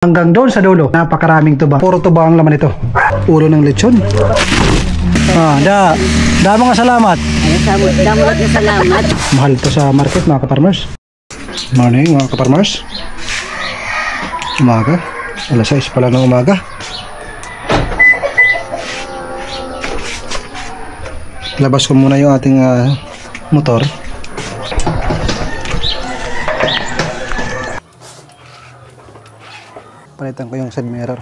Hanggang doon sa dulo, napakaraming tuba. Puro tuba ang laman ito. Ulo ng lechon. Mga salamat. Damot na salamat. Mahal to sa market mga kaparmers. Morning mga kaparmers. Umaga. Alas 6 pala ng umaga. Labas ko muna yung ating motor. Palitan ko yung side mirror.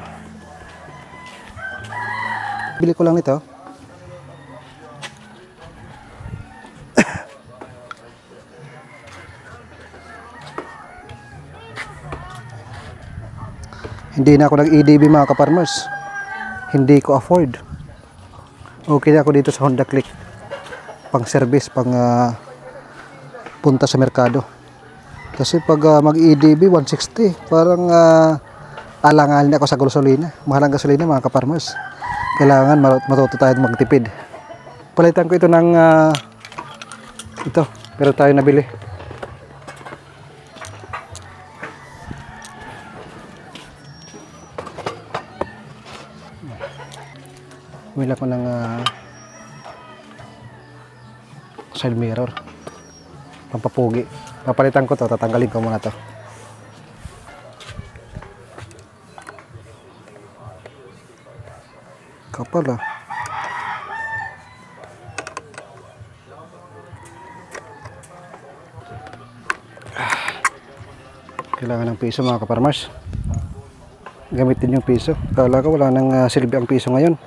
Bili ko lang nito. Hindi na ako nag-EDB mga kaparmers. Hindi ko afford. Okay na ako dito sa Honda Click. Pang service, pang punta sa merkado. Kasi pag mag-EDB 160, parang alangalin ako sa gasolina. Mahal ang gasolina mga kaparmers. Kailangan matuto tayo magtipid. Palitan ko ito ng ito, pero tayo nabili. Wala ko ng side mirror pampapugi. Papalitan ko to, tatanggalin ko muna to. Kapal ah. Kailangan ng piso mga kaparmers. Gamitin yung piso. Kala ko wala nang silbi ang piso ngayon.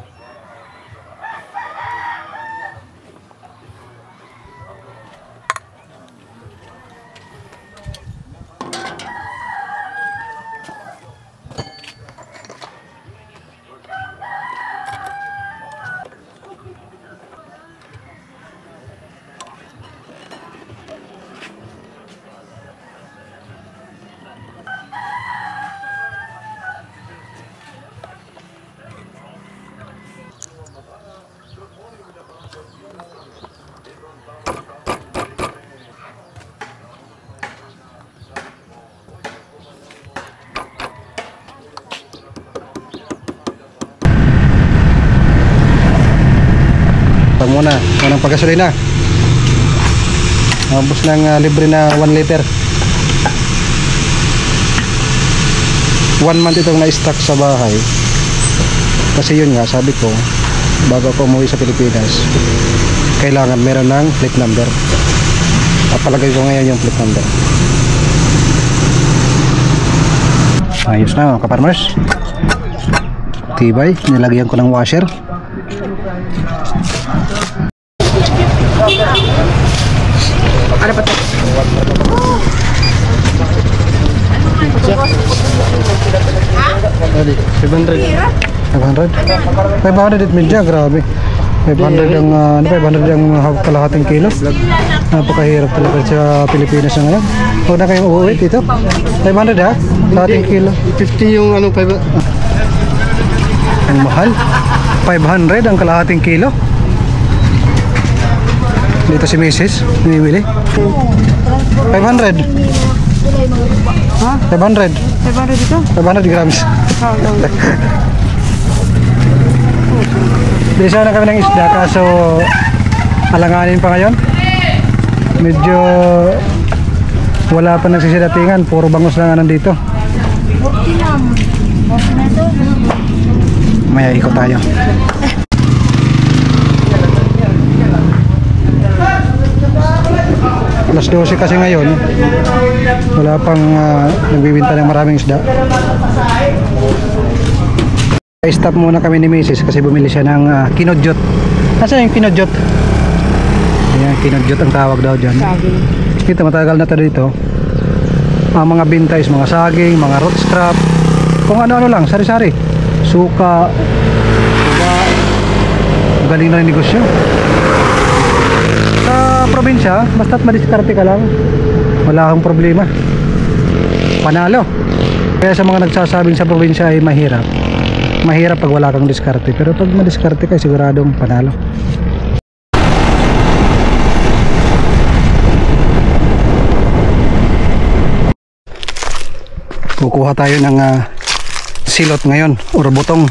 Muna, unang paggasolina. Mabos ng libre na 1 liter. 1 month itong na-stock sa bahay. Kasi yun nga, sabi ko, bago ako umuwi sa Pilipinas, kailangan meron ng plate number. Papalagay ko ngayon yung plate number. Ayos na mga kaparmers. Tibay, nilagyan ko ng washer. Ano ba ito? 500 it medya, grabe. 500 ang kalahating kilo. Napakahirap talaga sa Pilipinas na ngayon. Huwag na kayong uuwi dito. 500 ha? Kalahating kilo. 50 yung ano, 5. Ang mahal. 500 ang kalahating kilo. Dito si Mrs. Bumibili. 500. Ha? 500. 500 ito? 500 grams. Bili sana kami ng isda kaso alanganin pa ngayon. Medyo wala pa nagsisidatingan. Puro bangus lang nandito. Maya ikot tayo. Alas 12 kasi ngayon, wala pang nagbibinta ng maraming isda. I-stop muna kami ni Mrs. kasi bumili siya ng kinodyot. Nasaan yung kinodyot? Ayan, kinodyot ang tawag daw dyan. Dito, matagal na tayo dito. Ang mga binta is mga saging, mga root scrap, kung ano-ano lang, sari-sari. Suka, tuba, galing na yung negosyo. Probinsya, basta't madiskarte ka lang, wala kang problema, panalo. Kaya sa mga nagsasabing sa probinsya ay mahirap pag wala kang diskarte, pero pag madiskarte ka siguradong panalo. Kukuha tayo ng silot ngayon or butong.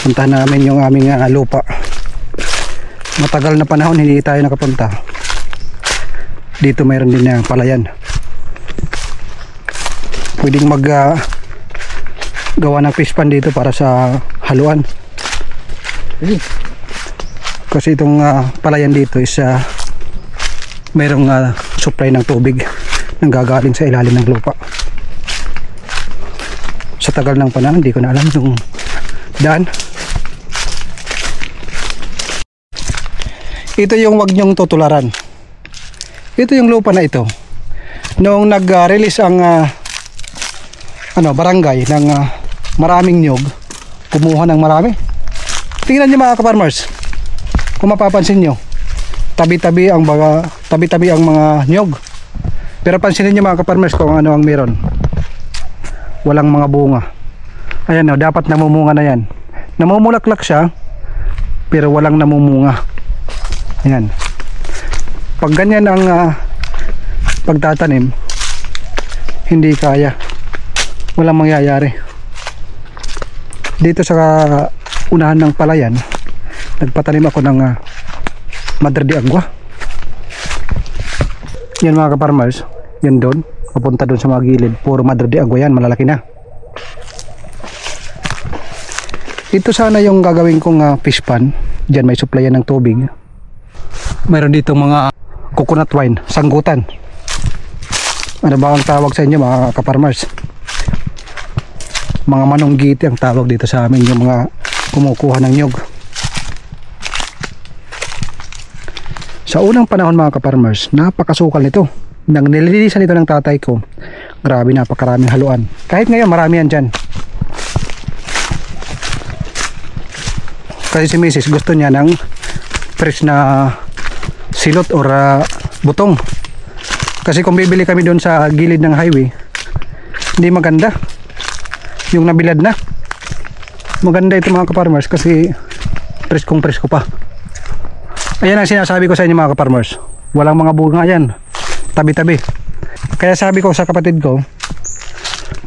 Puntahan namin yung aming lupa. Matagal na panahon hindi tayo nakapunta. Dito mayroon din na palayan. Pwedeng mag gawa ng fish pan dito para sa haluan. Kasi itong palayan dito is mayroong supply ng tubig nang gagaling sa ilalim ng lupa. Sa tagal ng panahon hindi ko na alam yung daan. Ito yung wag nyong tutularan. Ito yung lupa na ito. Noong nag-release ang barangay ng maraming nyog, kumuha ng marami. Tingnan niyo mga ka-farmers. Kung mapapansin niyo, tabi-tabi ang mga nyog. Pero pansinin niyo mga ka-farmers kung ano ang meron. Walang mga bunga. Ayan o, dapat namumunga na yan. Namumulaklak siya, pero walang namumunga. Ayan. Pag ganyan ang pagtatanim, hindi kaya. Walang mangyayari. Dito sa unahan ng palayan, nagpatanim ako ng Madre de Agua. Yan mga ka-farmers, yan doon, papunta doon sa mga gilid, puro Madre de Agua yan, malalaki na. Ito sana yung gagawin kong fish pan. Diyan may supplyan ng tubig. Mayroon dito mga coconut wine, sanggutan. Ano ba ang tawag sa inyo mga ka-farmers? Mga manonggiti ang tawag dito sa amin, yung mga kumukuha ng nyog. Sa unang panahon mga ka-farmers, napakasukal nito. Nang nililisan ito ng tatay ko, grabe, napakaraming haluan. Kahit ngayon marami yan dyan. Kasi si Mrs. gusto niya ng fresh na silot or butong. Kasi kung bibili kami doon sa gilid ng highway, hindi maganda yung nabilad na. Maganda ito mga ka-farmers kasi preskong presko pa. Ayan ang sinasabi ko sa inyo mga ka-farmers, walang mga bunga yan, tabi-tabi. Kaya sabi ko sa kapatid ko,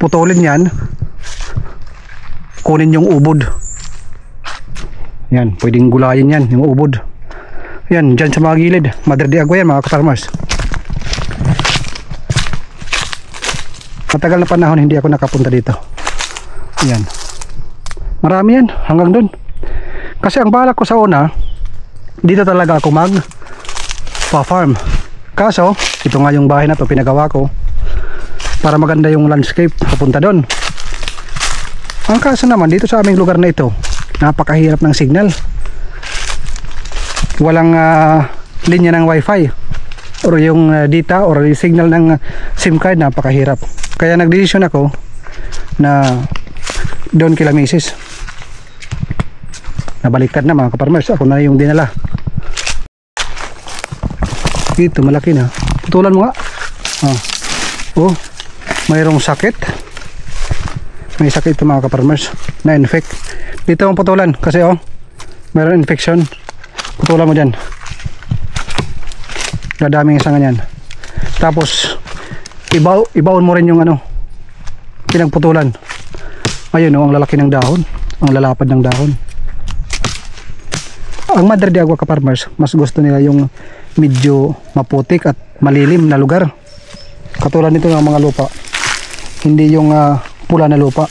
putulin yan, kunin yung ubod. Yan, pwedeng gulayin yan, yung ubod. Yan, dyan sa mga gilid, Madre de Agua yan mga ka-farmers. Matagal na panahon hindi ako nakapunta dito. Yan, marami yan hanggang dun. Kasi ang balak ko sa una, dito talaga ako mag-farm. Kaso, ito nga yung bahay na to pinagawa ko para maganda yung landscape papunta dun. Ang kaso naman, dito sa aming lugar na ito, napakahirap ng signal. Walang linya ng wifi or yung data or yung signal ng SIM card, napakahirap. Kaya nagdesisyon ako na doon kila Mrs. Nabaliktad na mga ka-farmers, ako na yung dinala. Ito malaki na, putulan mo nga. Oh, mayroong sakit. May sakit ito mga ka-farmers na infect. Dito ang putulan kasi mayroong infection. Putulan mo dyan, dadaming isa ganyan. Tapos ibaon mo rin yung pinagputulan. Ayun ang lalaki ng dahon, ang lalapad ng dahon. Ang Madre de Agua ka-farmers, mas gusto nila yung medyo maputik at malilim na lugar. Katulad nito ng mga lupa, hindi yung pula na lupa.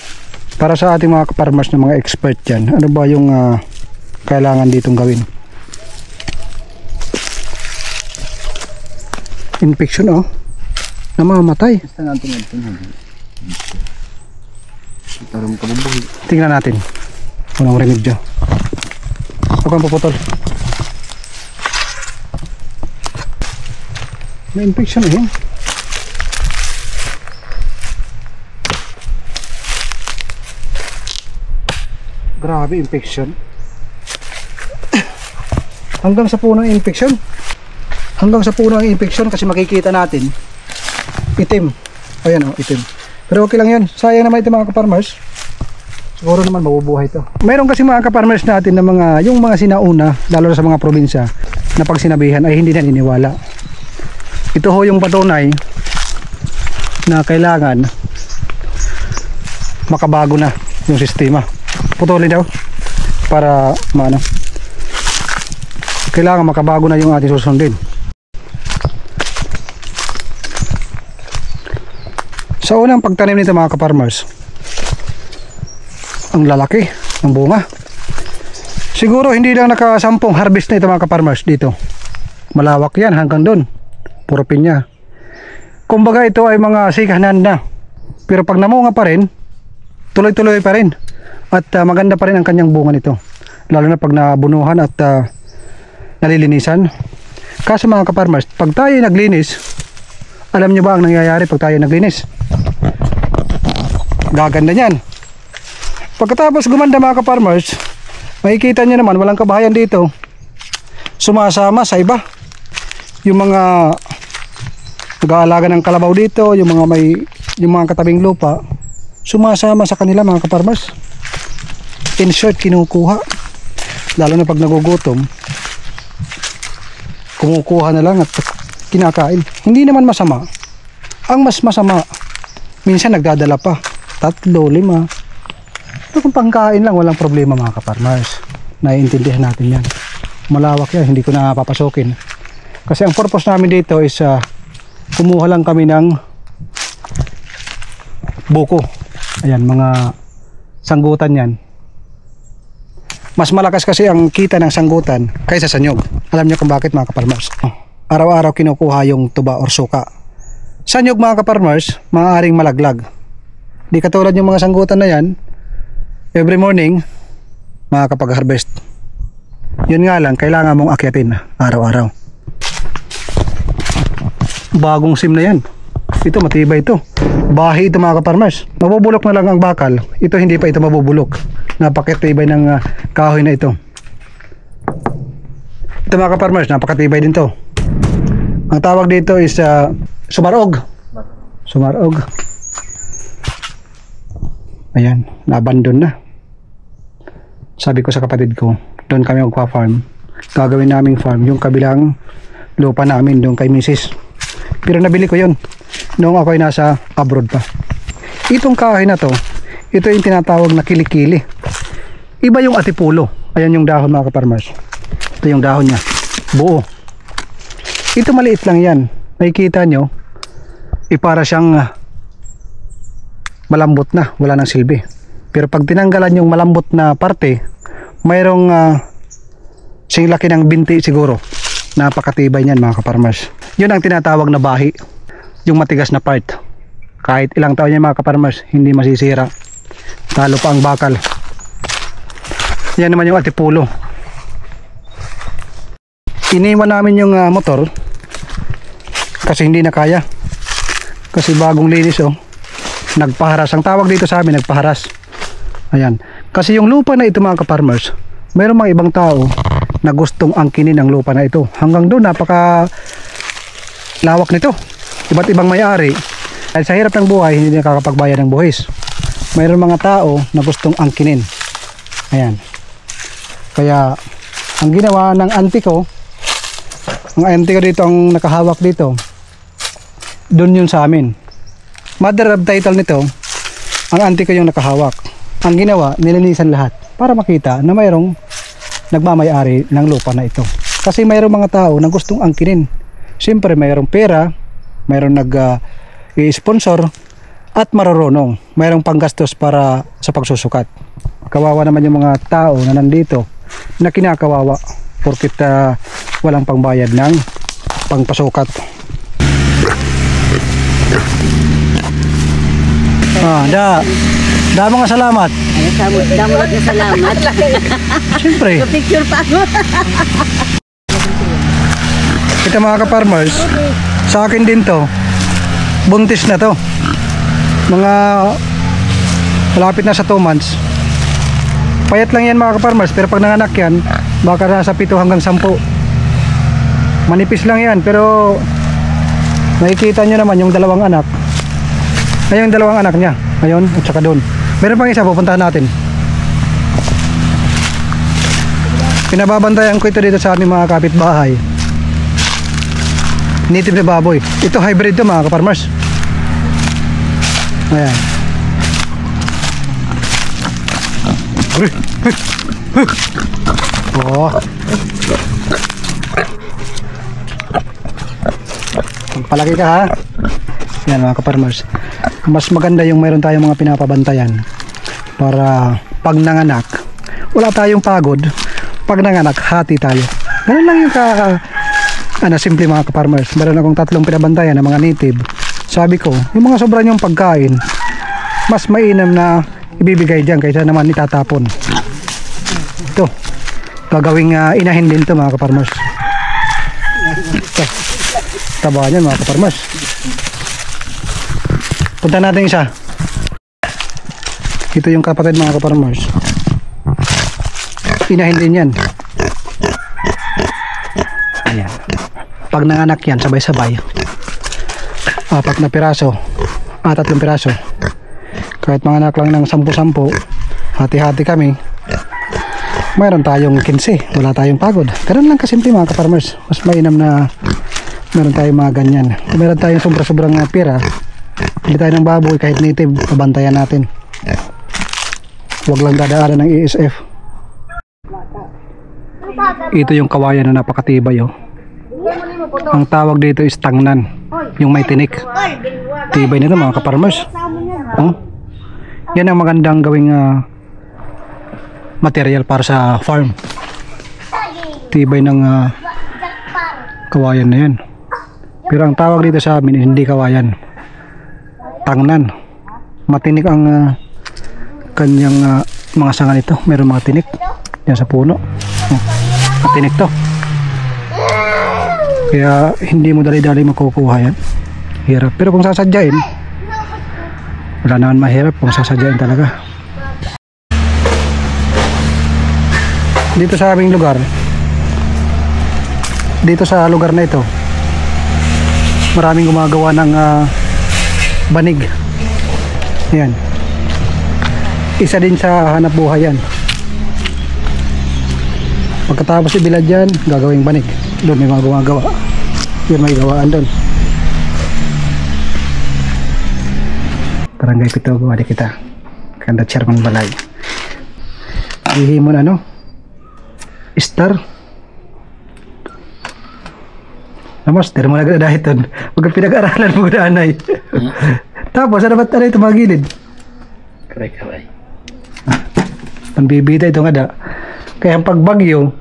Para sa ating mga ka-farmers na mga expert dyan, ano ba yung kailangan ditong gawin? Infection namamatay. Tingnan natin unang remedyo. Huwag kang puputol. May infection grabe infection. Hanggang sa puno ng infection. Hanggang sa puno ng infection kasi makikita natin itim. Ayan itim. Pero okay lang yan. Sayang naman ito mga ka-farmers. Siguro naman mabubuhay ito. Mayroon kasi mga ka-farmers natin na yung mga sinauna, lalo na sa mga probinsya, na pag sinabihan ay hindi na niniwala. Ito yung patunay na kailangan makabago na yung sistema. Putulin daw para maano. Kailangan makabago na yung ating susundin. Sa unang pagtanim nito mga ka-farmers, ang lalaki ng bunga. Siguro hindi lang nakasampung harvest na ito mga ka-farmers dito. Malawak yan hanggang doon. Puro pinya. Kumbaga ito ay mga sikahanan na. Pero pag namunga pa rin, tuloy-tuloy pa rin. At maganda pa rin ang kanyang bunga nito. Lalo na pag nabunuhan at nalilinisan. Kaso mga ka-farmers, pag tayo naglinis, alam nyo ba ang nangyayari pag tayo naglinis? Gaganda yan. Pagkatapos gumanda mga ka-farmers, makikita nyo naman walang kabahayan dito. Sumasama sa iba. Yung mga nag-aalaga ng kalabaw dito, yung mga katabing lupa, sumasama sa kanila mga ka-farmers. In short, kinukuha. Lalo na pag nagugutom, kumukuha na lang at kinakain. Hindi naman masama. Ang mas masama, minsan nagdadala pa 3, 5. Kung pangkain lang, walang problema mga ka-farmers. Naiintindihan natin yan. Malawak yan, hindi ko na papasokin. Kasi ang purpose namin dito is kumuha lang kami ng buko. Ayan, mga sanggutan yan. Mas malakas kasi ang kita ng sanggutan kaysa sa nyog. Alam niyo kung bakit mga ka-farmers? Araw-araw kinukuha yung tuba or suka. Sa nyog mga ka-farmers, maaaring malaglag. Di katulad yung mga sanggutan na yan, every morning, makakapag-harvest. Yun nga lang, kailangan mong akyatin araw-araw. Bagong sim na yan. Ito, matibay ito. Bahi ito mga ka-farmers. Mabubulok na lang ang bakal. Ito hindi pa ito mabubulok. Napakatibay ng kahoy na ito. Ito mga ka-farmers, napakatibay din to. Ang tawag dito is sumarog. Sumarog. Ayan, na-abandon na. Sabi ko sa kapatid ko, doon kami magpa-farm. Gagawin naming farm yung kabilang lupa namin doon kay Mrs. Pero nabili ko yun noong ako ay nasa abroad pa. Itong kahoy na to, ito yung tinatawag na kilikili. Iba yung atipulo. Ayan yung dahon mga ka-farmers. Ito yung dahon niya. Buo. Ito maliit lang yan. Nakikita nyo, para siyang malambot na. Wala nang silbi. Pero pag tinanggalan yung malambot na parte, mayroong singlaki ng binti siguro. Napakatibay niyan mga ka-farmers. Yun ang tinatawag na bahi. Yung matigas na part. Kahit ilang taon yan mga ka-farmers, hindi masisira. Talo pa ang bakal. Yan naman yung atipulo. Iniwan namin yung motor kasi hindi na kaya. Kasi bagong linis nagpaharas. Ang tawag dito sa amin, nagpaharas. Ayan. Kasi yung lupa na ito mga ka-farmers, mayroong mga ibang tao na gustong angkinin ang lupa na ito. Hanggang doon napaka lawak nito. Iba't ibang may-ari. Dahil sa hirap ng buhay, hindi nakakapagbayad ng buhis. Mayroong mga tao na gustong angkinin. Ayan. Kaya ang ginawa ng auntie ko, ang auntie ko dito ang nakahawak dito, doon yun sa amin. Mother of title nito, ang auntie ko yung nakahawak. Ang ginawa, nilinisan lahat para makita na mayroong nagmamay-ari ng lupa na ito. Kasi mayroong mga tao na gustong angkinin. Siyempre mayroong pera, mayroong nag-i-sponsor at marurunong. Mayroong panggastos para sa pagsusukat. Kawawa naman yung mga tao na nandito na kinakawawa porkit walang pangbayad ng pangpasukat. Mga salamat. Damulat na salamat. Siyempre. Picture pa ako. Ito mga ka-farmers, sa akin din to. Buntis na to. Mga malapit na sa 2 months. Payat lang yan mga ka-farmers, pero pag nanganak yan, baka nasa 7 hanggang 10. Manipis lang yan, pero nakikita nyo naman yung 2 anak. Ayun yung 2 anak niya. Ayun, at saka doon. Meron pang isa, pupuntahan natin. Pinababantayan ko ito dito sa aming mga kapitbahay. Native na baboy. Ito hybrid to mga ka-farmers. Ayan. Oh. Palagi ka ha. Yan mga ka-farmers. Mas maganda yung mayroon tayong mga pinapabantayan para pag nanganak wala tayong pagod. Pag nanganak hati tayo. Ganun lang yung simple mga ka-farmers. Meron akong 3 pinabantayan na mga native. Sabi ko yung mga sobra niyong pagkain mas mainam na ibibigay dyan kaysa naman itatapon. Ito gagawing inahin din to mga ka-farmers. Taba niyan mga ka-farmers. Punta natin isa. Ito yung kapatid mga ka-farmers. Inahin din yan. Ayan. Pag nanganak yan sabay-sabay 4 na piraso 3 piraso. Kahit mga anak lang ng 10-10 hati-hati kami, mayroon tayong 15. Wala tayong pagod. Pero lang kasimple mga ka-farmers. Mas mainam na meron tayong mga ganyan. Kung meron tayong sobrang pira, hindi tayo ng baboy kahit native, pabantayan natin. Huwag lang dadaanan ng ESF. Ito yung kawayan na napakatibay oh. Ang tawag dito is tangnan, yung may tinik. Tibay nito mga ka-farmers. Oh. Yan ang magandang gawing material para sa farm. Tibay ng kawayan na yan. Pero ang tawag dito sa amin hindi kawayan, tangnan. Matinik ang kanyang mga sanga nito. Meron mga tinik yan sa puno. Matinik to. Kaya hindi mo dali-dali makukuha yan. Hirap. Pero kung sasadyain, wala naman mahirap kung sasadyain talaga. Dito sa aming lugar, dito sa lugar na ito, maraming gumagawa ng banig. Yan. Isa din sa hanap buhay yan. Pagkatapos ibilad yan, gagawing banig. Doon may mga gumagawa. Yun may gawaan doon. Barangay Pitogo, ada kita. Kanda Chairman Balay. Hihimon ano? Star. Master mo na dahil doon. Huwag pinag-aralan mo na anay. Tapos ano ba't ito mga gilid? Karay-karay. Panbibita ito nga da. Kaya ang pagbagyo,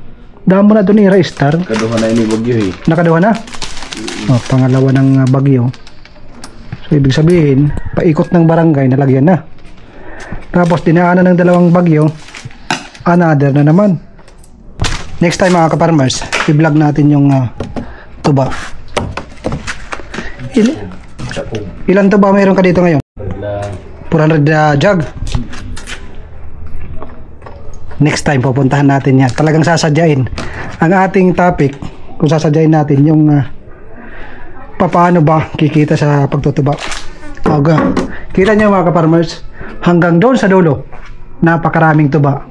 daan mo na ito ni Star. Kaduha na ini bagyo eh. Nakaduha na? Pangalawa ng bagyo. So ibig sabihin, paikot ng barangay nalagyan na. Tapos dinaanan ng 2 bagyo, another na naman. Next time mga ka-farmers, i-vlog natin yung tuba. Ilan tuba mayroon ka dito ngayon? 400 jug. Next time pupuntahan natin yan. Talagang sasadyain. Ang ating topic, kung sasadyain natin yung paano ba kikita sa pagtutuba. Kita nyo mga ka-farmers, hanggang doon sa dulo napakaraming tuba.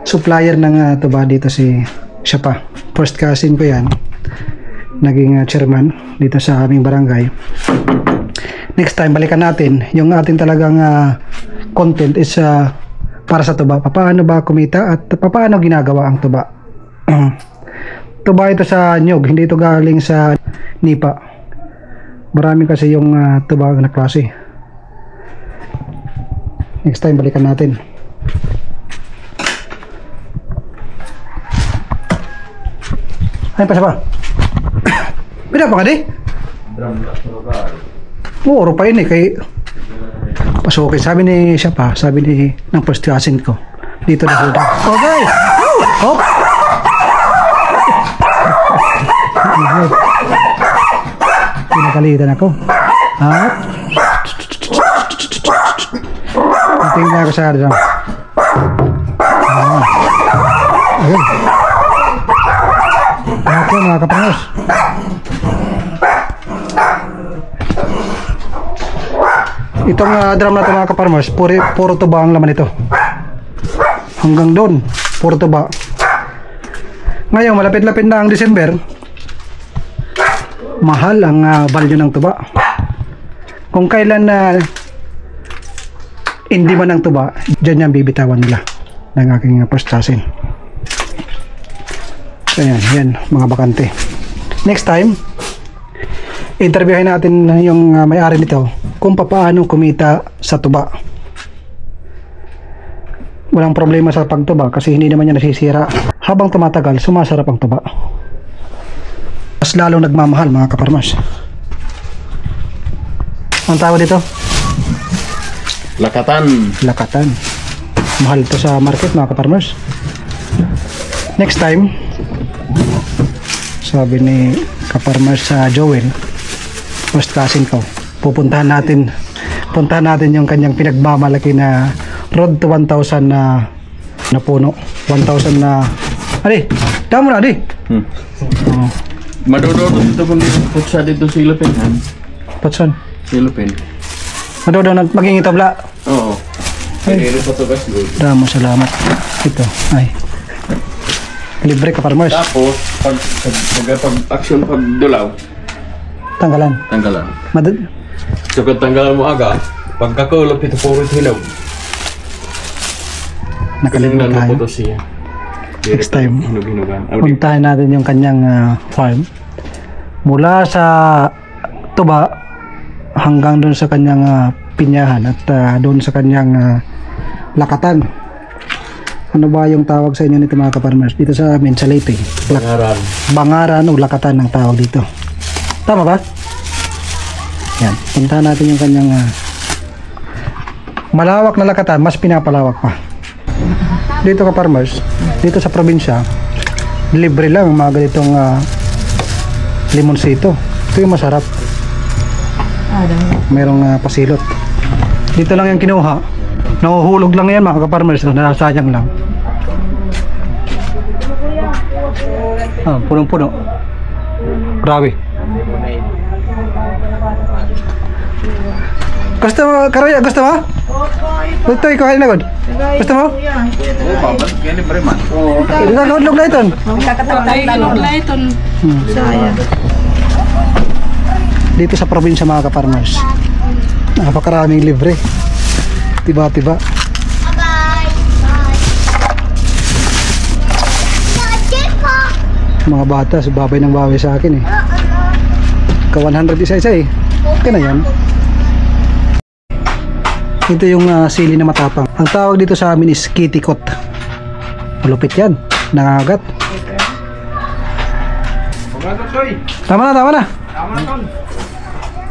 Supplier ng tuba dito siya pa. First cousin ko yan, naging chairman dito sa aming barangay. Next time balikan natin yung ating talagang content is para sa tuba. Paano ba kumita at paano ginagawa ang tuba. Tuba ito sa nyog, hindi ito galing sa nipa. Marami kasi yung tuba na klase. Next time balikan natin. Ay pa siya pa. Pila pa ka di? Muro pa yun eh kay pasukin. Sabi ni siya pa, sabi ni ng first cousin ko dito na huda. Okay. Hop. Pinagalitan ako. Ha? Tingnan ako sa drum. Ayun. Okay mga kapangos. Itong drum na ito mga kaparmers, puro tuba ang laman ito. Hanggang doon, puro tuba. Ngayon, malapit-lapit na ang December. Mahal ang value ng tuba. Kung kailan hindi man ang tuba, dyan yung bibitawan nila ng aking first chassis. So yan mga bakante. Next time, interviewin natin yung may-ari nito kung paano kumita sa tuba. Walang problema sa pagtuba kasi hindi naman yan nasisira. Habang tumatagal, sumasarap ang tuba. Mas lalong nagmamahal mga kaparmas. Ang tawag dito? Lakatan. Lakatan. Mahal to sa market mga kaparmas. Next time, sabi ni kaparmas sa Joel, first cousin ko, puntahan natin yung kanyang pinagmamalaki na road to 1,000 na puno. 1,000 na adi, damo na adi. Madodo dito kung putsa dito sa Ilopin. Patson Ilopin. madodo na maging itabla. Oo. Pinili pa to guys. Damo, salamat. Ito ay libre ka farmers. Tapos pag action pag dulaw, Tanggalan madad. so kung tanggalan mo aga, pagkakulop ito puro hilaw. Nakalimutan Tingnan mo tayo. po to siya. Next time, Hinog-hinogan. puntahan natin yung kanyang farm mula sa tuba hanggang doon sa kanyang pinyahan at doon sa kanyang lakatan. Ano ba yung tawag sa inyo nito mga kaparmers? Dito sa amin sa Leyte, Bangaran o lakatan ang tawag dito. Tama ba? Yan, puntahan natin yung kanyang malawak na lakatan, mas pinapalawak pa. Dito kaparmers, dito sa probinsya, libre lang mga ganitong limonsito. Ito yung masarap. Merong pasilot. Dito lang yung kinuha. Nahuhulog lang yan mga kaparmers, nasasayang lang. Punong-puno. Grabe. Gusto mo, Karaya? Gusto mo? Gusto ikaw kain na god? Gusto mo? Ito na log na ito. Dito sa probinsya mga kaparmers, napakaraming libre. Tiba-tiba. Mga bata, babay ng babay sa akin eh. Ka 100 isa-isa eh. Okay na yan. Ito yung sili na matapang. Ang tawag dito sa amin is kitikot. Malupit yan. Nangagat. Tama na.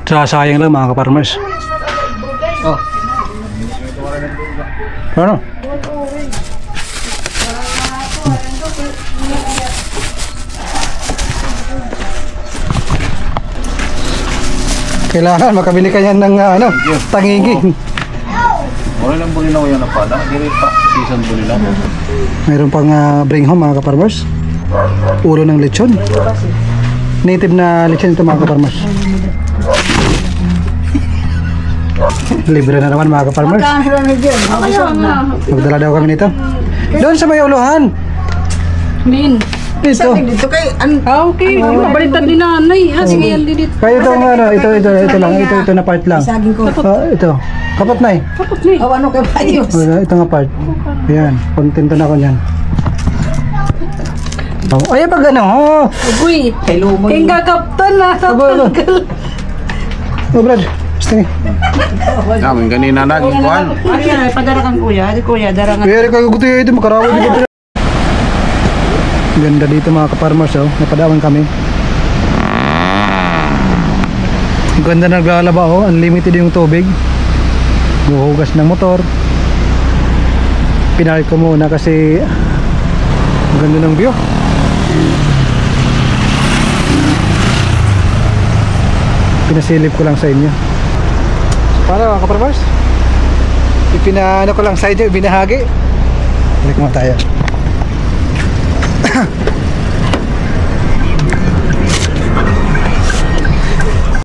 Sayang lang mga kaparmers. Oh. Ano? Kailangan makabili ka yan ng tangigi. Wala lang bulinaw yan na pala. Dili pa season bulinaw. Mayroon pang bring home mga kaparmers. Ulo ng lechon. Native na lechon ito mga kaparmers. Libre na naman mga kaparmers. Magdala daw kami nito. Doon sa may uluhan. Min. Dito. Okay. Mabalitan din nanay. Sige yan dito. Kaya ito ito lang. Ito na part lang. Ito. Kapot na eh. Kapot ni. Ano kayo ayos? Ito nga part. Ayan. Kontento na ako niyan. Ay, pag ano. Uy. Hello mo. King gagaptan na. Oh, Brad. Gusto niya. Kami kanina naging kuhan. Ano yan? Padarakan kuya. Di kuya, darangan. Pero kayo gusto ito. Makarawal dito. Ganda dito mga kaparmers. Napadawan kami. Ganda naglalaba. Unlimited yung tubig. Buhugas ng motor. Pinark ko muna kasi ganda ng view. Pinasilip ko lang sa inyo. Para mga kaparmers, ipinaano ko lang sa inyo, binahagi. Balik mo tayo.